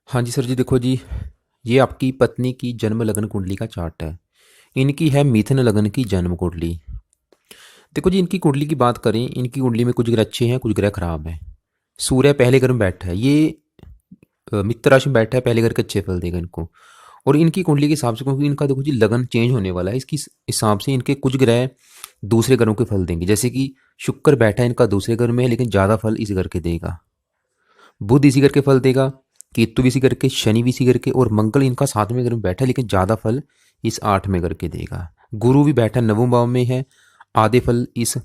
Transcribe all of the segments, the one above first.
हाँ जी सर जी, देखो जी, ये आपकी पत्नी की जन्म लग्न कुंडली का चार्ट है। इनकी है मिथुन लग्न की जन्म कुंडली। देखो जी, इनकी कुंडली की बात करें, इनकी कुंडली में कुछ ग्रह अच्छे हैं, कुछ ग्रह खराब हैं। सूर्य पहले घर में बैठा है, ये मित्र राशि में बैठा है, पहले घर के अच्छे फल देगा इनको। और इनकी कुंडली के हिसाब से, क्योंकि इनका देखो जी लगन चेंज होने वाला है, इसकी हिसाब से इनके कुछ ग्रह दूसरे ग्रहों के फल देंगे। जैसे कि शुक्र बैठा है इनका दूसरे घर में है, लेकिन ज़्यादा फल इस घर के देगा। बुध इसी करके फल देगा, केतु भी इसी करके, शनि भी इसी करके, और मंगल इनका 7वें घर में बैठा है, लेकिन ज़्यादा फल इस 8वें घर के देगा। गुरु भी बैठा 9वें भाव में है, आधे फल इस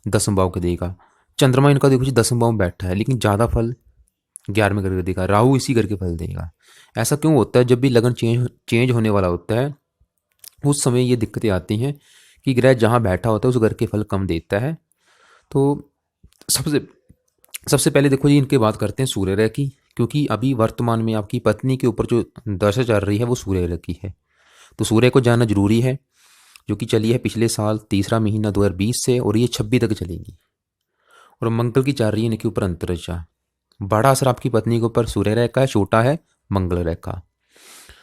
10वें भाव के देगा। चंद्रमा इनका देखो जी 10वें भाव में बैठा है, लेकिन ज़्यादा फल 11वें घर के देगा। राहु इसी घर के फल देगा। ऐसा क्यों होता है? जब भी लगन चेंज चेंज होने वाला होता है, उस समय ये दिक्कतें आती हैं कि ग्रह जहाँ बैठा होता है उस घर के फल कम देता है। तो सबसे सबसे पहले देखो जी, इनके बात करते हैं सूर्य ग्रह की, क्योंकि अभी वर्तमान में आपकी पत्नी के ऊपर जो दशा चल रही है वो सूर्य ग्रह की है। तो सूर्य को जानना जरूरी है, जो कि चली है पिछले साल तीसरा महीना 2020 से, और ये 26 तक चलेगी। और मंगल की चल रही है इनके ऊपर अंतरिक्षा। बड़ा असर आपकी पत्नी के ऊपर सूर्य ग्रह का है, छोटा है मंगल ग्रह का।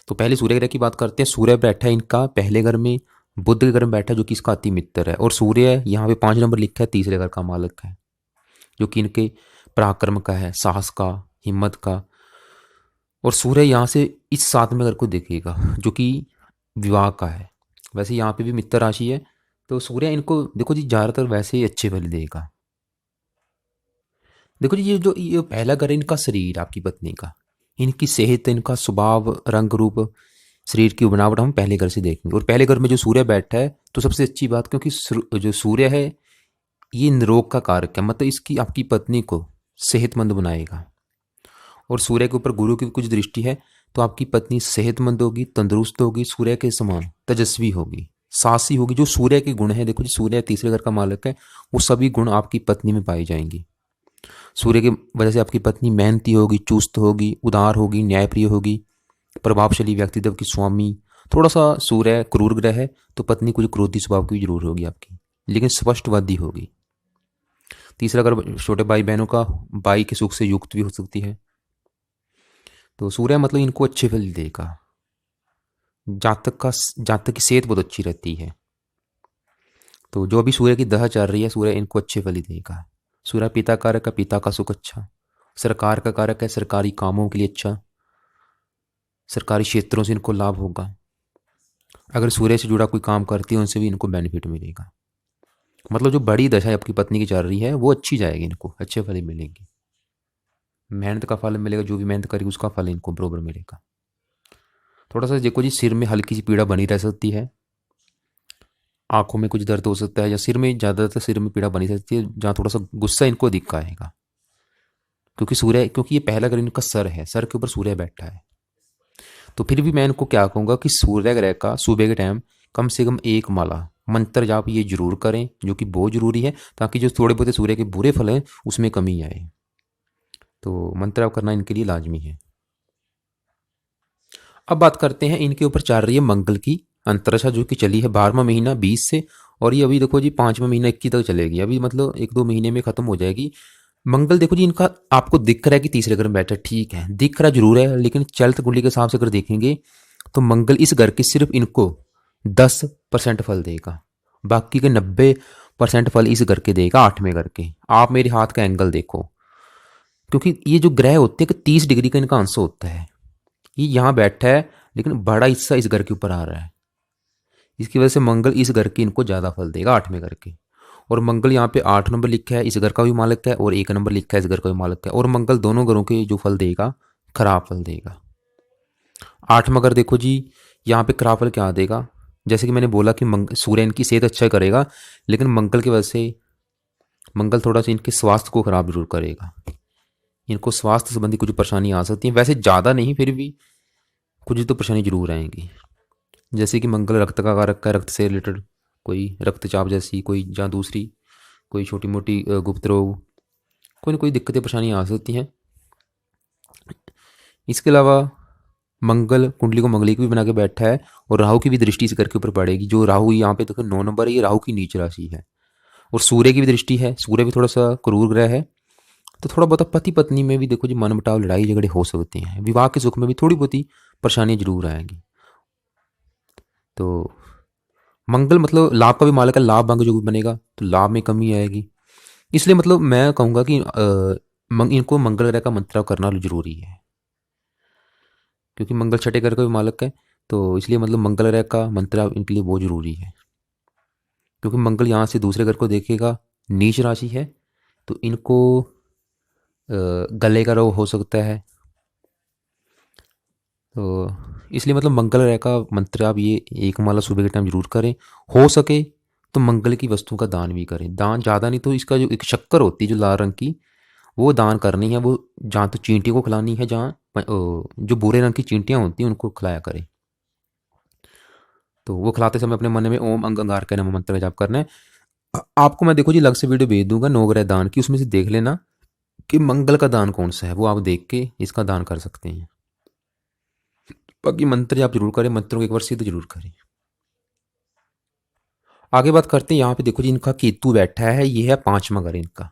तो पहले सूर्य ग्रह की बात करते हैं। सूर्य बैठा है इनका पहले घर में, बुध के घर में बैठा है, जो कि इसका अति मित्र है। और सूर्य यहाँ पे 5 नंबर लिखा है, तीसरे घर का मालक है, जो कि इनके पराक्रम का है, साहस का, हिम्मत का। और सूर्य यहाँ से इस 7वें घर को देखेगा, जो कि विवाह का है। वैसे यहाँ पे भी मित्र राशि है, तो सूर्य इनको देखो जी ज़्यादातर वैसे ही अच्छे फल देगा। देखो जी, ये पहला घर है इनका शरीर, आपकी पत्नी का, इनकी सेहत, इनका स्वभाव, रंग रूप, शरीर की बनावट हम पहले घर से देखेंगे। और पहले घर में जो सूर्य बैठा है, तो सबसे अच्छी बात, क्योंकि जो सूर्य है ये निरोग का कारक है, मतलब इसकी आपकी पत्नी को सेहतमंद बनाएगा। और सूर्य के ऊपर गुरु की कुछ दृष्टि है, तो आपकी पत्नी सेहतमंद होगी, तंदुरुस्त होगी, सूर्य के समान तेजस्वी होगी, साहसी होगी। जो सूर्य के गुण है, देखो जी सूर्य तीसरे घर का मालक है, वो सभी गुण आपकी पत्नी में पाई जाएंगी। सूर्य की वजह से आपकी पत्नी मेहनती होगी, चुस्त होगी, उदार होगी, न्यायप्रिय होगी, प्रभावशाली व्यक्तित्व की स्वामी। थोड़ा सा सूर्य क्रूर ग्रह है, तो पत्नी कुछ क्रोधी स्वभाव की भी जरूर होगी आपकी, लेकिन स्पष्टवादी होगी। तीसरा अगर छोटे भाई बहनों का, भाई के सुख से युक्त भी हो सकती है। तो सूर्य मतलब इनको अच्छे फल देगा। जातक की सेहत बहुत अच्छी रहती है। तो जो अभी सूर्य की दशा चल रही है, सूर्य इनको अच्छे फल ही देगा। सूर्य पिता कारक है, पिता का सुख अच्छा। सरकार का कारक है, सरकारी कामों के लिए अच्छा, सरकारी क्षेत्रों से इनको लाभ होगा। अगर सूर्य से जुड़ा कोई काम करती है, उनसे भी इनको बेनिफिट मिलेगा। मतलब जो बड़ी दशा आपकी पत्नी की चल रही है वो अच्छी जाएगी, इनको अच्छे फल ही मिलेंगे। मेहनत का फल मिलेगा, जो भी मेहनत करेगी उसका फल इनको बरोबर मिलेगा। थोड़ा सा देखो जी, सिर में हल्की सी पीड़ा बनी रह सकती है, आंखों में कुछ दर्द हो सकता है, या सिर में, ज़्यादातर सिर में पीड़ा बनी सकती है, जहाँ थोड़ा सा गुस्सा इनको दिख आएगा। क्योंकि ये पहला ग्रह इनका सर है, सर के ऊपर सूर्य बैठा है। तो फिर भी मैं इनको क्या कहूँगा कि सूर्य ग्रह का सुबह के टाइम कम से कम एक माला मंत्र जाप ये जरूर करें, जो कि बहुत जरूरी है, ताकि जो थोड़े बहुत सूर्य के बुरे फल हैं उसमें कमी आए। तो मंत्र जाप करना इनके लिए लाजमी है। अब बात करते हैं, इनके ऊपर चल रही है मंगल की अंतरदशा, जो कि चली है 12वां महीना 20 से, और ये अभी देखो जी 5वां महीना 21 तक चलेगी। अभी मतलब 1-2 महीने में खत्म हो जाएगी। मंगल देखो जी इनका आपको दिख रहा है कि तीसरे घर में बैठा है, ठीक है, दिख रहा जरूर है, लेकिन चलत कुंडली के हिसाब से अगर देखेंगे तो मंगल इस घर के सिर्फ इनको 10% फल देगा। बाकी के 90% फल इस घर के देगा, 8वें घर के। आप मेरे हाथ का एंगल देखो, क्योंकि ये जो ग्रह होते हैं कि 30 डिग्री का इनका अंश होता है। ये यहाँ बैठा है, लेकिन बड़ा हिस्सा इस घर के ऊपर आ रहा है। इसकी वजह से मंगल इस घर के इनको ज़्यादा फल देगा, 8वें घर के। और मंगल यहाँ पे 8 नंबर लिखा है, इस घर का भी मालिक है, और 1 नंबर लिखा है, इस घर का भी मालिक है। और मंगल दोनों घरों के जो फल देगा, खराब फल देगा। 8वां घर देखो जी, यहाँ पे खराब फल क्या देगा? जैसे कि मैंने बोला कि सूर्य इनकी सेहत अच्छा करेगा, लेकिन मंगल की वजह से मंगल थोड़ा सा इनके स्वास्थ्य को खराब जरूर करेगा। इनको स्वास्थ्य संबंधी कुछ परेशानी आ सकती है, वैसे ज़्यादा नहीं, फिर भी कुछ तो परेशानी जरूर आएंगी। जैसे कि मंगल रक्त का कारक है, रक्त से रिलेटेड कोई रक्तचाप जैसी कोई, या दूसरी कोई छोटी मोटी गुप्त रोग, कोई ना कोई दिक्कतें परेशानी आ सकती हैं। इसके अलावा मंगल कुंडली को मंगली की भी बना के बैठा है, और राहु की भी दृष्टि इस घर के ऊपर पड़ेगी। जो राहु यहाँ पे देखो 9 नंबर है, ये राहु की नीच राशि है। और सूर्य की भी दृष्टि है, सूर्य भी थोड़ा सा क्रूर ग्रह है, तो थोड़ा बहुत पति पत्नी में भी देखो जी मनमुटाव लड़ाई झगड़े हो सकते हैं। विवाह के सुख में भी थोड़ी बहुत ही परेशानी जरूर आएगी। तो मंगल मतलब लाभ का भी मालक है, लाभ भंग जो भी बनेगा तो लाभ में कमी आएगी। इसलिए मतलब मैं कहूँगा कि इनको मंगल ग्रह का मंत्र करना जरूरी है, क्योंकि मंगल छठे ग्रह का भी मालक है। तो इसलिए मतलब मंगल ग्रह का मंत्र इनके लिए बहुत जरूरी है, क्योंकि मंगल यहाँ से दूसरे ग्रह को देखेगा, नीच राशि है, तो इनको गले का रोग हो सकता है। तो इसलिए मतलब मंगल ग्रह का मंत्र आप ये एक माला सुबह के टाइम जरूर करें। हो सके तो मंगल की वस्तु का दान भी करें। दान ज़्यादा नहीं तो इसका जो एक शक्कर होती है जो लाल रंग की, वो दान करनी है। वो जहाँ तो चींटी को खिलानी है, जहाँ जो भूरे रंग की चींटियाँ होती हैं उनको खिलाया करें। तो वो खिलाते समय अपने मन में ओम अंगार का नमः मंत्र का जाप करना है। आपको मैं देखो जी अलग से वीडियो भेज दूंगा नवग्रह दान की, उसमें से देख लेना कि मंगल का दान कौन सा है, वो आप देख के इसका दान कर सकते हैं। बाकी मंत्र आप जरूर करें, मंत्रों को एक बार सिद्ध जरूर करें। आगे बात करते हैं, यहाँ पे देखो जी इनका केतु बैठा है, ये है पांचवा घर इनका।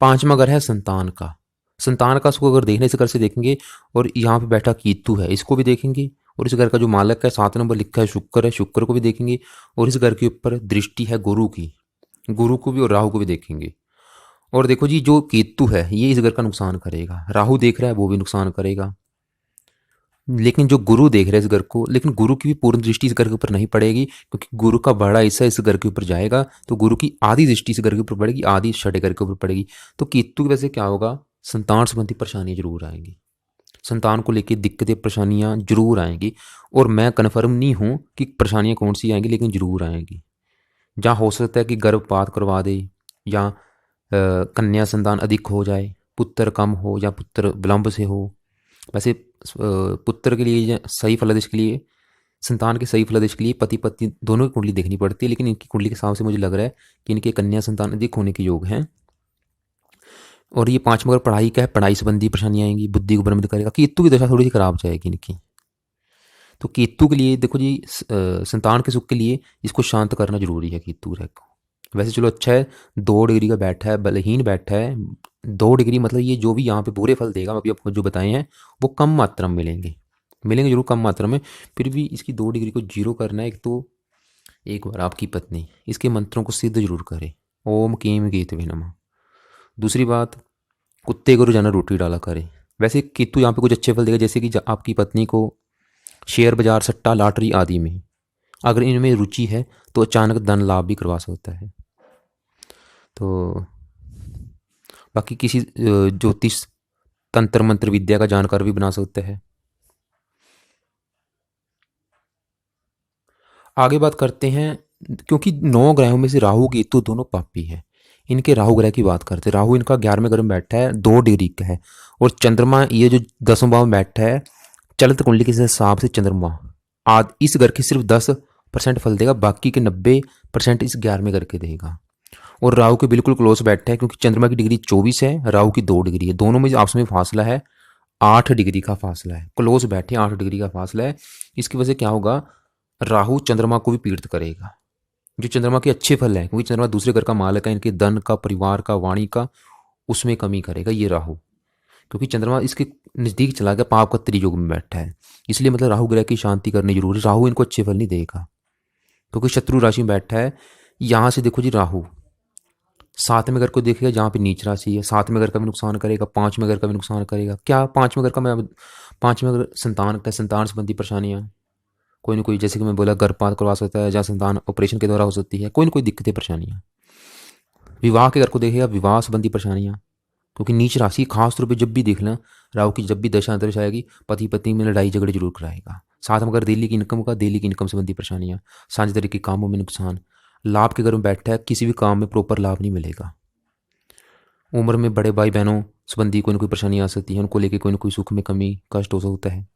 पांचवा घर है संतान का। संतान का सुख अगर देखने इस घर से देखेंगे, और यहाँ पे बैठा केतु है इसको भी देखेंगे, और इस घर का जो मालक है 7 नंबर लिखा है शुक्र है, शुक्र को भी देखेंगे। और इस घर के ऊपर दृष्टि है गुरु की, गुरु को भी और राहु को भी देखेंगे। और देखो जी जो केतु है ये इस घर का नुकसान करेगा, राहु देख रहा है वो भी नुकसान करेगा। लेकिन जो गुरु देख रहे हैं इस घर को, लेकिन गुरु की भी पूर्ण दृष्टि इस घर के ऊपर नहीं पड़ेगी, क्योंकि गुरु का बड़ा हिस्सा इस घर के ऊपर जाएगा। तो गुरु की आधी दृष्टि इस घर के ऊपर पड़ेगी, आधी छठे घर के ऊपर पड़ेगी। तो केतु की वजह से क्या होगा, संतान संबंधी परेशानियां जरूर आएंगी, संतान को लेकर दिक्कतें परेशानियां जरूर आएंगी। और मैं कन्फर्म नहीं हूं कि परेशानियां कौन सी आएंगी, लेकिन जरूर आएंगी। जहाँ हो सकता है कि गर्भपात करवा दे, या कन्या संतान अधिक हो जाए, पुत्र कम हो या पुत्र विलंब से हो। वैसे पुत्र के लिए या सही फलादेश के लिए, संतान के सही फलादेश के लिए पति पत्नी दोनों की कुंडली देखनी पड़ती है, लेकिन इनकी कुंडली के हिसाब से मुझे लग रहा है कि इनके कन्या संतान अधिक होने के योग हैं। और ये पांचवा अगर पढ़ाई का है, पढ़ाई संबंधी परेशानी आएंगी, बुद्धि को भ्रमित करेगा। केतु की दशा थोड़ी सी खराब जाएगी इनकी। तो केतु के लिए देखो जी संतान के सुख के लिए इसको शांत करना जरूरी है केतु ग्रह को। वैसे चलो अच्छा है, 2 डिग्री का बैठा है, बलहीन बैठा है। 2 डिग्री मतलब ये जो भी यहाँ पे बुरे फल देगा अभी आपको जो बताए हैं वो कम मात्रा में मिलेंगे, मिलेंगे जरूर कम मात्रा में। फिर भी इसकी 2 डिग्री को जीरो करना है। एक तो एक बार आपकी पत्नी इसके मंत्रों को सिद्ध जरूर करे, ओम केम केतवे नमः। दूसरी बात, कुत्ते को रोजाना रोटी डाला करे। वैसे केतु यहाँ पे कुछ अच्छे फल देगा, जैसे कि आपकी पत्नी को शेयर बाजार, सट्टा, लॉटरी आदि में अगर इनमें रुचि है तो अचानक धन लाभ भी करवा सकता है। तो बाकी किसी ज्योतिष, तंत्र मंत्र विद्या का जानकार भी बना सकते हैं। आगे बात करते हैं, क्योंकि 9 ग्रहों में से राहु केतु दोनों पापी है, इनके राहु ग्रह की बात करते हैं। राहु इनका 11वें घर में बैठा है, 2 डिग्री का है। और चंद्रमा ये जो 10वें भाव में बैठा है, चलित कुंडली के हिसाब से चंद्रमा आज इस घर के सिर्फ 10% फल देगा, बाकी के 90% इस 11वें घर के देगा। और राहु के बिल्कुल क्लोज बैठा है, क्योंकि चंद्रमा की डिग्री 24 है, राहु की 2 डिग्री है, दोनों में आपस में फासला है 8 डिग्री का फासला है। क्लोज बैठे 8 डिग्री का फासला है। इसकी वजह से क्या होगा, राहु चंद्रमा को भी पीड़ित करेगा, जो चंद्रमा के अच्छे फल है, क्योंकि चंद्रमा दूसरे घर का मालक है, इनके धन का, परिवार का, वाणी का, उसमें कमी करेगा ये राहु। क्योंकि चंद्रमा इसके नज़दीक चला गया, पाप का त्रियोग में बैठा है, इसलिए मतलब राहु ग्रह की शांति करनी जरूरी। राहु इनको अच्छे फल नहीं देगा, क्योंकि शत्रु राशि में बैठा है। यहाँ से देखो जी राहु 7वें घर को देखेगा, जहाँ पे नीच राशि है, 7वें घर का भी नुकसान करेगा, 5वें घर का भी नुकसान करेगा। क्या 5वें घर का, मैं 5वें घर संतान का, संतान संबंधी परेशानियाँ कोई ना कोई, जैसे कि मैं बोला गर्भपात करवा सकता है, या संतान ऑपरेशन के द्वारा हो सकती है, कोई ना कोई दिक्कतें परेशानियाँ। विवाह के घर को देखेगा, विवाह संबंधी परेशानियाँ, क्योंकि नीच राशि खास तौर पे जब भी देखना, राहु की जब भी दशा अंतरिक्ष आएगी, पति पत्नी में लड़ाई झगड़े जरूर कराएगा। साथ में अगर दिल्ली की इनकम का, दिल्ली की इनकम संबंधी परेशानियाँ, साझेदारी के कामों में नुकसान, लाभ के घर में बैठा है, किसी भी काम में प्रॉपर लाभ नहीं मिलेगा। उम्र में बड़े भाई बहनों संबंधी कोई ना कोई परेशानी आ सकती है, उनको लेकर कोई ना कोई सुख में कमी, कष्ट हो सकता है।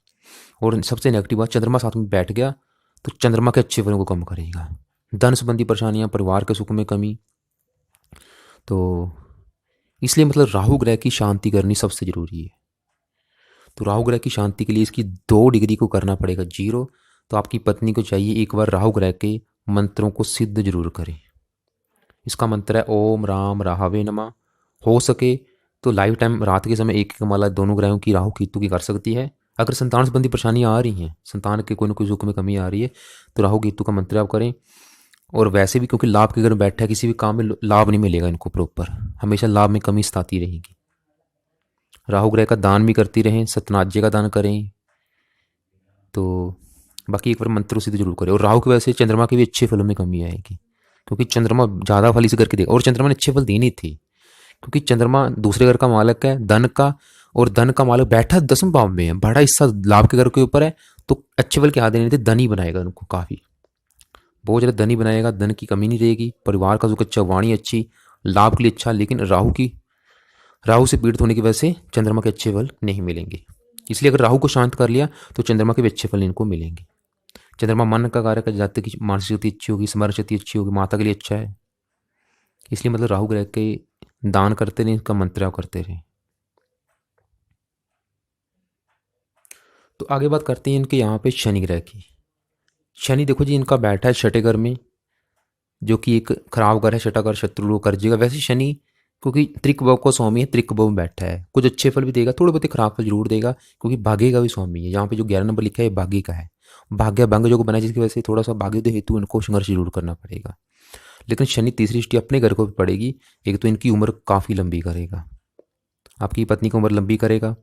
और सबसे नेगेटिव बात, चंद्रमा साथ में बैठ गया तो चंद्रमा के अच्छे फलों को कम करेगा। धन संबंधी परेशानियां, परिवार के सुख में कमी। तो इसलिए मतलब राहु ग्रह की शांति करनी सबसे जरूरी है। तो राहु ग्रह की शांति के लिए इसकी 2 डिग्री को करना पड़ेगा जीरो। तो आपकी पत्नी को चाहिए एक बार राहु ग्रह के मंत्रों को सिद्ध जरूर करें। इसका मंत्र है ओम राम राहवे नमः। हो सके तो लाइफ टाइम रात के समय एक एक माला दोनों ग्रहों की राहु केतु की कर सकती है। अगर संतान संबंधी परेशानियाँ आ रही हैं, संतान के कोई ना कोई सुख में कमी आ रही है, तो राहु केतु का मंत्र आप करें। और वैसे भी क्योंकि लाभ के घर में बैठा है, किसी भी काम में लाभ नहीं मिलेगा इनको प्रॉपर, हमेशा लाभ में कमी सताती रहेगी। राहु ग्रह का दान भी करती रहें, सतनाज्य का दान करें। तो बाकी एक बार मंत्र सिद्ध जरूर करें। और राहु की वजह से चंद्रमा के भी अच्छे फलों में कमी आएगी, क्योंकि चंद्रमा ज़्यादा फल इस घर के देगा। और चंद्रमा ने अच्छे फल देनी थी, क्योंकि चंद्रमा दूसरे घर का मालक है, धन का। और धन का मालक बैठा 10वें भाव में है, बड़ा हिस्सा लाभ के घर के ऊपर है। तो अच्छे फल क्या देने थे, धन ही बनाएगा उनको, काफ़ी बहुत ज़्यादा धन ही बनाएगा। धन की कमी नहीं रहेगी, परिवार का सुख अच्छा, वाणी अच्छी, लाभ के लिए अच्छा। लेकिन राहु से पीड़ित होने की वजह से चंद्रमा के अच्छे फल नहीं मिलेंगे। इसलिए अगर राहु को शांत कर लिया तो चंद्रमा के भी अच्छे फल इनको मिलेंगे। चंद्रमा मन का कारक है, जातक की मानसिक शक्ति अच्छी होगी, स्मरण शक्ति अच्छी होगी, माता के लिए अच्छा है। इसलिए मतलब राहु ग्रह के दान करते रहें, इसका मंत्र करते रहें। तो आगे बात करते हैं इनके यहाँ पे शनि ग्रह की। शनि देखो जी इनका बैठा है छठे घर में, जो कि एक खराब घर है, छठा घर शत्रु लोग कर जाएगा। वैसे शनि क्योंकि त्रिक भव को स्वामी है, त्रिक भव में बैठा है, कुछ अच्छे फल भी देगा, थोड़े बहुत खराब फल जरूर देगा, क्योंकि भाग्य का भी स्वामी है। यहाँ पे जो 11 नंबर लिखा है ये भाग्य का है, भाग्य भंग जो बना है, जिसकी वजह से थोड़ा सा भाग्योदय हेतु इनको संघर्ष जरूर करना पड़ेगा। लेकिन शनि तीसरी दृष्टि अपने घर को भी पड़ेगी। एक तो इनकी उम्र काफ़ी लंबी करेगा, आपकी पत्नी की उम्र लंबी करेगा।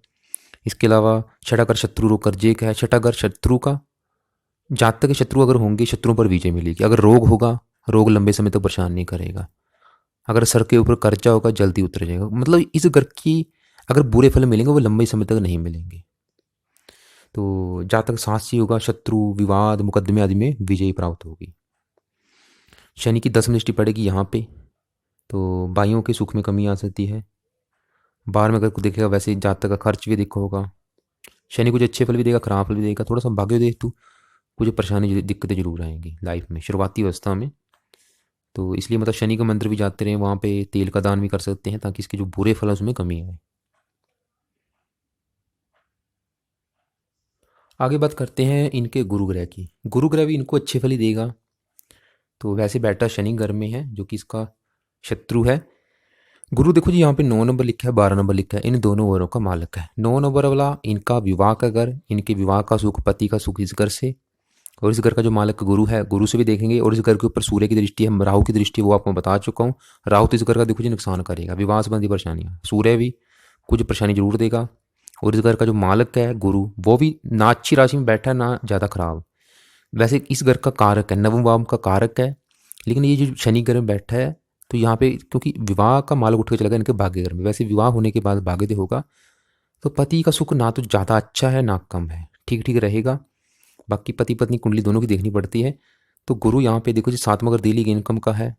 इसके अलावा छठा घर शत्रु रोग कर्जे का है, छठा घर शत्रु का, जातक के शत्रु अगर होंगे शत्रुओं पर विजय मिलेगी। अगर रोग होगा, रोग लंबे समय तक परेशान नहीं करेगा। अगर सर के ऊपर कर्जा होगा जल्दी उतर जाएगा। मतलब इस घर की अगर बुरे फल मिलेंगे वो लंबे समय तक नहीं मिलेंगे। तो जातक साहसी होगा, शत्रु विवाद मुकदमे आदि में विजय प्राप्त होगी। शनि की 10वीं दृष्टि पड़ेगी यहाँ पे, तो भाइयों के सुख में कमी आ सकती है। बाहर में अगर देखेगा वैसे जातक का खर्च भी देखा होगा। शनि कुछ अच्छे फल भी देगा, खराब फल भी देगा, थोड़ा सा भाग्य दे तो कुछ परेशानी दिक्कतें जरूर आएंगी लाइफ में शुरुआती अवस्था में। तो इसलिए मतलब शनि का मंत्र भी जाते रहें, वहाँ पे तेल का दान भी कर सकते हैं, ताकि इसके जो बुरे फल है उसमें कमी आए। आगे बात करते हैं इनके गुरु ग्रह की। गुरु ग्रह भी इनको अच्छे फल ही देगा। तो वैसे बैठा शनि घर में है, जो कि इसका शत्रु है। गुरु देखो जी यहाँ पे 9 नंबर लिखा है, 12 नंबर लिखा है, इन दोनों घरों का मालक है। 9 नंबर वाला इनका विवाह का घर, इनके विवाह का सुख, पति का सुख इस घर से। और इस घर का जो मालक गुरु है, गुरु से भी देखेंगे। और इस घर के ऊपर सूर्य की दृष्टि है, राहु की दृष्टि, वो आपको बता चुका हूँ। राहु तो इस घर का देखो जी नुकसान करेगा, विवाह संबंधी परेशानियाँ। सूर्य भी कुछ परेशानी जरूर देगा। और इस घर का जो मालक है गुरु, वो भी ना अच्छी राशि में बैठा है ना ज़्यादा खराब। वैसे इस घर का कारक है, नवम भाव का कारक है। लेकिन ये जो शनि घर में बैठा है, तो यहाँ पे क्योंकि विवाह का मालक उठ के चला गया इनके भाग्य घर में, वैसे विवाह होने के बाद भाग्योदय होगा। तो पति का सुख ना तो ज़्यादा अच्छा है ना कम है, ठीक ठीक रहेगा। बाकी पति पत्नी कुंडली दोनों की देखनी पड़ती है। तो गुरु यहाँ पे देखो जी 7वां घर डेली की इनकम का है,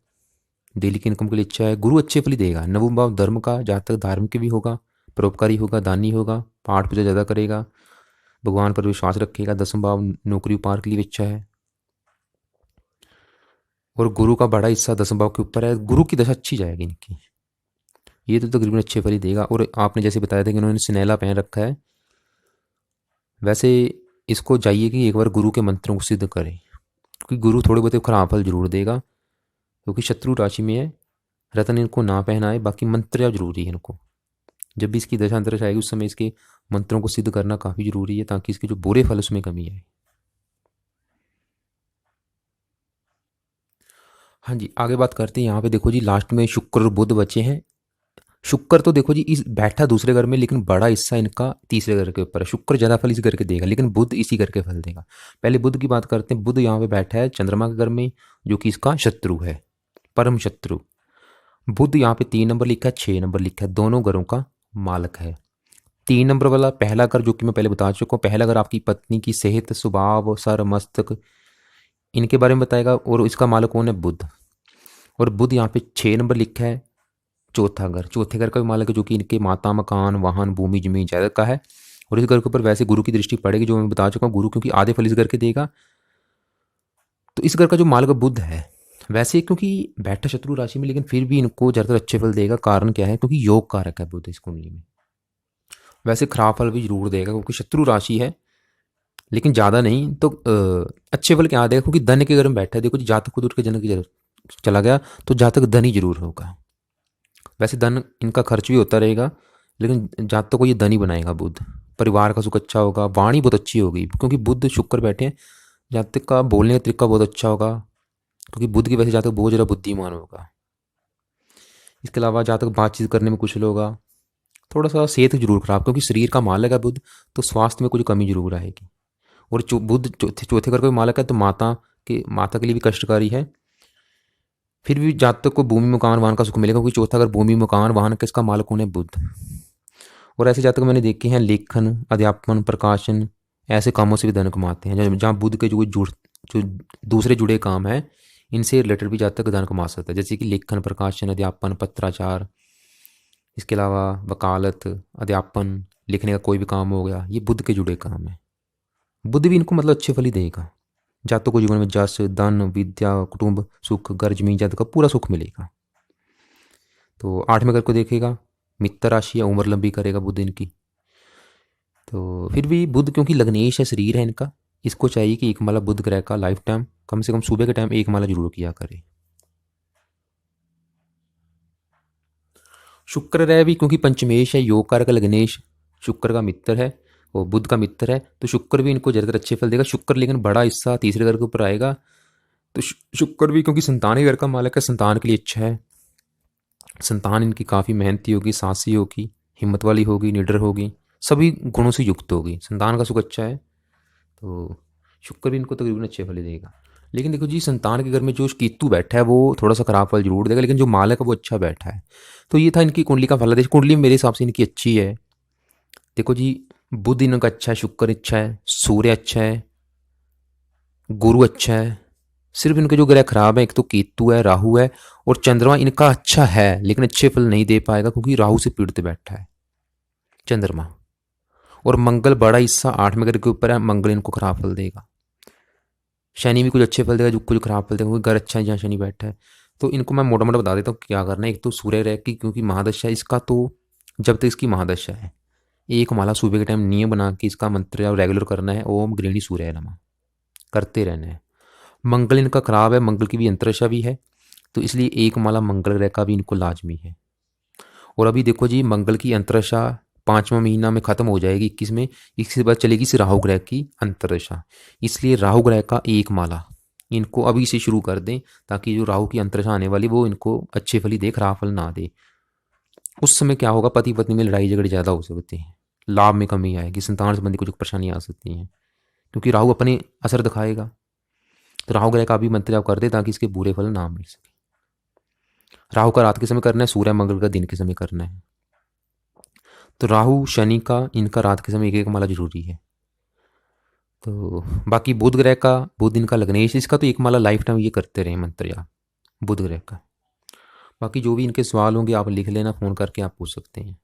डेली की इनकम के लिए अच्छा है। गुरु अच्छे फल ही देगा। नवम भाव धर्म का, जातक धार्मिक भी होगा, परोपकारी होगा, दानी होगा, पाठ पूजा ज़्यादा करेगा, भगवान पर विश्वास रखेगा। 10वां भाव नौकरी व्यापार के लिए भी अच्छा है। और गुरु का बड़ा हिस्सा 10वें भाव के ऊपर है, गुरु की दशा अच्छी जाएगी इनकी। ये तो तकरीबन अच्छे फल ही देगा। और आपने जैसे बताया था कि इन्होंने सुनहला पहन रखा है, वैसे इसको चाहिए कि एक बार गुरु के मंत्रों को सिद्ध करें, क्योंकि गुरु थोड़े बहुत खराब फल जरूर देगा, क्योंकि शत्रु राशि में है। रतन इनको ना पहनाए, बाकी मंत्र जरूरी है इनको। जब भी इसकी दशा अंतरिक्ष आएगी उस समय इसके मंत्रों को सिद्ध करना काफ़ी जरूरी है, ताकि इसके जो बुरे फल उसमें कमी आए। हाँ जी, आगे बात करते हैं। यहाँ पे देखो जी लास्ट में शुक्र और बुध बचे हैं। शुक्र तो देखो जी इस बैठा दूसरे घर में, लेकिन बड़ा हिस्सा इनका तीसरे घर के ऊपर है। शुक्र ज़्यादा फल इस घर के देगा, लेकिन बुध इसी घर के फल देगा। पहले बुध की बात करते हैं। बुध यहाँ पे बैठा है चंद्रमा के घर में, जो कि इसका शत्रु है, परम शत्रु। बुध यहाँ पे 3 नंबर लिखा है, 6 नंबर लिखा है, दोनों घरों का मालक है। 3 नंबर वाला पहला घर, जो कि मैं पहले बता चुका हूँ, पहला घर आपकी पत्नी की सेहत, स्वभाव, सर मस्तक, इनके बारे में बताएगा। और इसका मालक कौन है, बुध। और बुध यहाँ पे 6 नंबर लिखा है, चौथा घर, चौथे घर का भी मालक है, जो कि इनके माता, मकान, वाहन, भूमि, जमीन, जायदाद का है। और इस घर के ऊपर वैसे गुरु की दृष्टि पड़ेगी, जो मैं बता चुका हूँ। गुरु क्योंकि आधे फल इस घर के देगा। तो इस घर का जो मालक बुध है, वैसे क्योंकि बैठा शत्रु राशि में, लेकिन फिर भी इनको ज़्यादातर अच्छे फल देगा। कारण क्या है, क्योंकि योग कारक है बुध इस कुंडली में। वैसे खराब फल भी जरूर देगा, क्योंकि शत्रु राशि है, लेकिन ज़्यादा नहीं। तो अच्छे फल क्या देगा, क्योंकि धन के घर में बैठा है। देखो जी जातक खुद उठ के जन्म की चला गया, तो जातक धनी जरूर होगा। वैसे धन इनका खर्च भी होता रहेगा, लेकिन जातकों को ये धनी बनाएगा बुध। परिवार का सुख अच्छा होगा, वाणी बहुत अच्छी होगी क्योंकि बुध शुक्र बैठे हैं। जातक का बोलने का तरीका बहुत अच्छा होगा क्योंकि बुध की वजह से जातक बहुत ज़्यादा बुद्धिमान होगा। इसके अलावा जातक बातचीत करने में कुशल होगा। थोड़ा सा सेहत जरूर खराब क्योंकि शरीर का मालक है बुध, तो स्वास्थ्य में कुछ कमी जरूर आएगी। और बुध चौथे घर का मालक है, तो माता के लिए भी कष्टकारी है। फिर भी जातक को भूमि मकान वाहन का सुख मिलेगा क्योंकि चौथा घर भूमि मकान वाहन किसका मालक होने बुध। और ऐसे जातक मैंने देखे हैं लेखन, अध्यापन, प्रकाशन ऐसे कामों से भी धन कमाते हैं, जहाँ बुध के जो दूसरे जुड़े काम हैं इनसे रिलेटेड भी जातक धन कमा सकता है, जैसे कि लेखन, प्रकाशन, अध्यापन, पत्राचार। इसके अलावा वकालत, अध्यापन, लिखने का कोई भी काम हो गया, ये बुध के जुड़े काम है। बुध भी इनको मतलब अच्छे फल ही देगा। जातकों को जीवन में जस, धन, विद्या, कुटुंब सुख, घर, जमीन जायदाद का पूरा सुख मिलेगा। तो 8वें घर को देखेगा, मित्र राशि है, उम्र लंबी करेगा बुध इनकी। तो फिर भी बुध क्योंकि लग्नेश है, शरीर है इनका, इसको चाहिए कि एक माला बुध ग्रह का लाइफ टाइम कम से कम सुबह के टाइम एक माला जरूर किया करे। शुक्र रह भी क्योंकि पंचमेश है, योग कारक लग्नेश शुक्र का मित्र है और बुध का मित्र है, तो शुक्र भी इनको ज़्यादातर अच्छे फल देगा। शुक्र लेकिन बड़ा हिस्सा तीसरे घर के ऊपर आएगा। तो शुक्र भी क्योंकि संतान ही घर का मालक है, संतान के लिए अच्छा है। संतान इनकी काफ़ी मेहनती होगी, साहसी होगी, हिम्मत वाली होगी, निडर होगी, सभी गुणों से युक्त होगी। संतान का सुख अच्छा है, तो शुक्र भी इनको तकरीबन अच्छे फल ही देगा। लेकिन देखो जी, संतान के घर में जो केतु बैठा है वो थोड़ा सा खराब फल जरूर देगा, लेकिन जो मालक है वो अच्छा बैठा है। तो ये था इनकी कुंडली का फलादेश। कुंडली मेरे हिसाब से इनकी अच्छी है। देखो जी, बुध इनका अच्छा है, शुक्र अच्छा है, सूर्य अच्छा है, गुरु अच्छा है। सिर्फ इनके जो ग्रह खराब है, एक तो केतु है, राहु है, और चंद्रमा इनका अच्छा है लेकिन अच्छे फल नहीं दे पाएगा क्योंकि राहु से पीड़ित बैठा है चंद्रमा। और मंगल बड़ा हिस्सा 8वें घर के ऊपर है, मंगल इनको खराब फल देगा। शनि भी कुछ अच्छे फल देगा, जो कुछ खराब फल देगा, क्योंकि घर अच्छा है जहाँ शनि बैठा है। तो इनको मैं मोटा मोटा बता देता हूँ क्या करना है। एक तो सूर्य ग्रह की क्योंकि महादशा है इसका, तो जब तक इसकी महादशा है एक माला सुबह के टाइम नियम बना के इसका मंत्र रेगुलर करना है, ओम गृहिणी सूर्य नमः करते रहना है। मंगल इनका खराब है, मंगल की भी अंतरदशा भी है, तो इसलिए एक माला मंगल ग्रह का भी इनको लाजमी है। और अभी देखो जी, मंगल की अंतरदशा 5वां महीना में ख़त्म हो जाएगी 21 में। इसके बाद चलेगी से राहु ग्रह की अंतरदशा, इसलिए राहु ग्रह का एक माला इनको अभी से शुरू कर दें ताकि जो राहु की अंतरदशा आने वाली वो इनको अच्छे फल ही दे, खराब फल ना दे। उस समय क्या होगा, पति पत्नी में लड़ाई झगड़े ज़्यादा हो सकते हैं, लाभ में कमी आएगी, संतान संबंधी कुछ परेशानियाँ आ सकती हैं क्योंकि राहु अपने असर दिखाएगा। तो राहु ग्रह का भी मंत्र आप कर दे ताकि इसके बुरे फल ना मिल सके। राहु का रात के समय करना है, सूर्य मंगल का दिन के समय करना है। तो राहु शनि का इनका रात के समय एक एक माला जरूरी है। तो बाकी बुध ग्रह का, बुध इनका लग्नेश, इसका तो एक माला लाइफ टाइम ये करते रहे मंत्र या बुध ग्रह का। बाकी जो भी इनके सवाल होंगे आप लिख लेना, फ़ोन करके आप पूछ सकते हैं।